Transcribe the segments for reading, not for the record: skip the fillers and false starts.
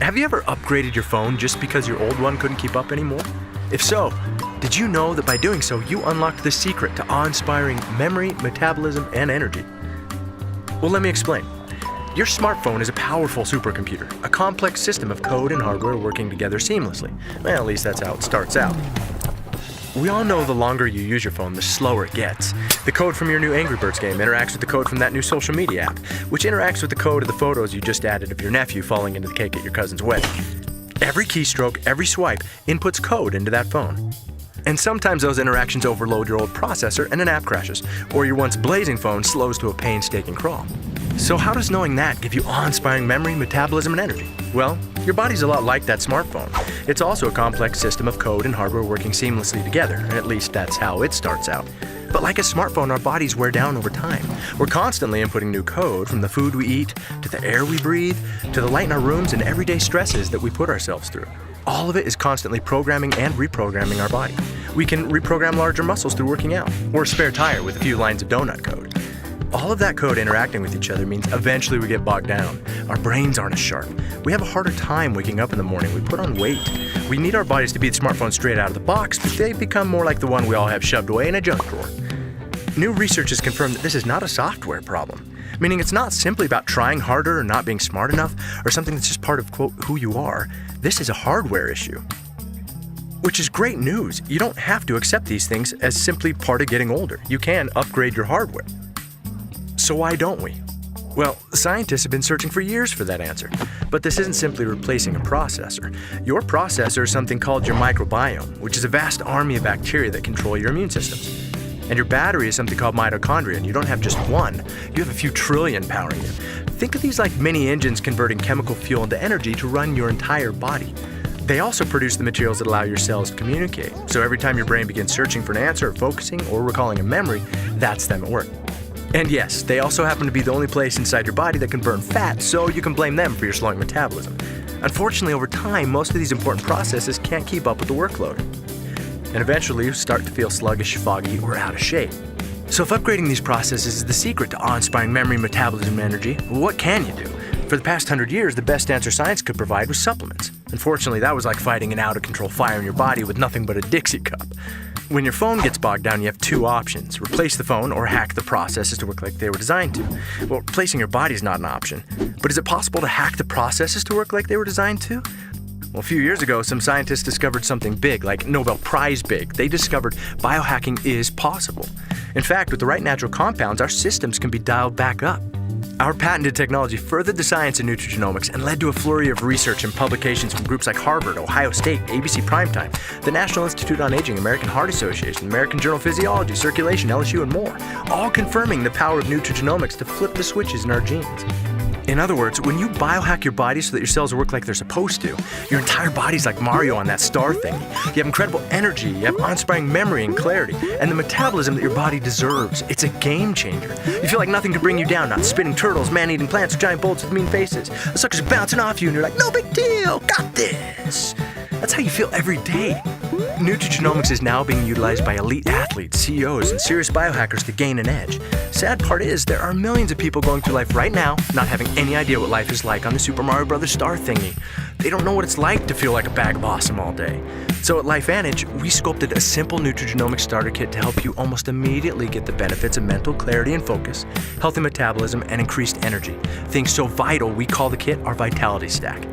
Have you ever upgraded your phone just because your old one couldn't keep up anymore? If so, did you know that by doing so, you unlocked the secret to awe-inspiring memory, metabolism, and energy? Well, let me explain. Your smartphone is a powerful supercomputer, a complex system of code and hardware working together seamlessly. Well, at least that's how it starts out. We all know the longer you use your phone, the slower it gets. The code from your new Angry Birds game interacts with the code from that new social media app, which interacts with the code of the photos you just added of your nephew falling into the cake at your cousin's wedding. Every keystroke, every swipe inputs code into that phone. And sometimes those interactions overload your old processor and an app crashes, or your once blazing phone slows to a painstaking crawl. So how does knowing that give you awe-inspiring memory, metabolism, and energy? Well, your body's a lot like that smartphone. It's also a complex system of code and hardware working seamlessly together, at least that's how it starts out. But like a smartphone, our bodies wear down over time. We're constantly inputting new code, from the food we eat, to the air we breathe, to the light in our rooms and everyday stresses that we put ourselves through. All of it is constantly programming and reprogramming our body. We can reprogram larger muscles through working out, or a spare tire with a few lines of donut code. All of that code interacting with each other means eventually we get bogged down. Our brains aren't as sharp. We have a harder time waking up in the morning. We put on weight. We need our bodies to beat smartphones straight out of the box, but they become more like the one we all have shoved away in a junk drawer. New research has confirmed that this is not a software problem, meaning it's not simply about trying harder or not being smart enough or something that's just part of, quote, who you are. This is a hardware issue. Which is great news. You don't have to accept these things as simply part of getting older. You can upgrade your hardware. So why don't we? Well, scientists have been searching for years for that answer. But this isn't simply replacing a processor. Your processor is something called your microbiome, which is a vast army of bacteria that control your immune systems. And your battery is something called mitochondria, and you don't have just one. You have a few trillion powering you. Think of these like mini engines converting chemical fuel into energy to run your entire body. They also produce the materials that allow your cells to communicate. So every time your brain begins searching for an answer, focusing, or recalling a memory, that's them at work. And yes, they also happen to be the only place inside your body that can burn fat, so you can blame them for your slowing metabolism. Unfortunately, over time, most of these important processes can't keep up with the workload. And eventually, you start to feel sluggish, foggy, or out of shape. So if upgrading these processes is the secret to awe-inspiring memory, metabolism, and energy, what can you do? For the past 100 years, the best answer science could provide was supplements. Unfortunately, that was like fighting an out-of-control fire in your body with nothing but a Dixie cup. When your phone gets bogged down, you have two options: replace the phone or hack the processes to work like they were designed to. Well, replacing your body is not an option. But is it possible to hack the processes to work like they were designed to? Well, a few years ago, some scientists discovered something big, like Nobel Prize big. They discovered biohacking is possible. In fact, with the right natural compounds, our systems can be dialed back up. Our patented technology furthered the science in nutrigenomics and led to a flurry of research and publications from groups like Harvard, Ohio State, ABC Primetime, the National Institute on Aging, American Heart Association, American Journal of Physiology, Circulation, LSU, and more, all confirming the power of nutrigenomics to flip the switches in our genes. In other words, when you biohack your body so that your cells work like they're supposed to, your entire body's like Mario on that star thingy. You have incredible energy, you have awe-inspiring memory and clarity, and the metabolism that your body deserves. It's a game changer. You feel like nothing could bring you down, not spinning turtles, man-eating plants, or giant bolts with mean faces. The suckers are bouncing off you and you're like, no big deal, got this. That's how you feel every day. Nutrigenomics is now being utilized by elite athletes, CEOs, and serious biohackers to gain an edge. Sad part is, there are millions of people going through life right now not having any idea what life is like on the Super Mario Bros. Star thingy. They don't know what it's like to feel like a bag of awesome all day. So at LifeVantage, we sculpted a simple nutrigenomics starter kit to help you almost immediately get the benefits of mental clarity and focus, healthy metabolism, and increased energy. Things so vital, we call the kit our Vitality Stack.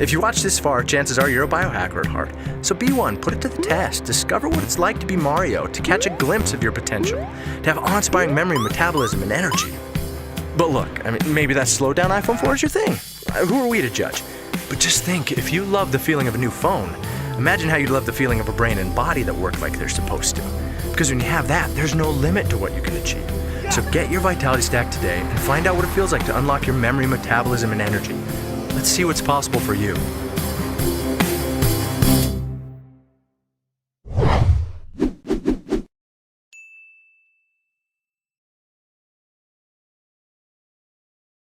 If you watch this far, chances are you're a biohacker at heart. So be one, put it to the test, discover what it's like to be Mario, to catch a glimpse of your potential, to have awe-inspiring memory, metabolism, and energy. But look, maybe that slowed down iPhone 4 is your thing. Who are we to judge? But just think, if you love the feeling of a new phone, imagine how you'd love the feeling of a brain and body that work like they're supposed to. Because when you have that, there's no limit to what you can achieve. So get your Vitality Stack today and find out what it feels like to unlock your memory, metabolism, and energy. Let's see what's possible for you.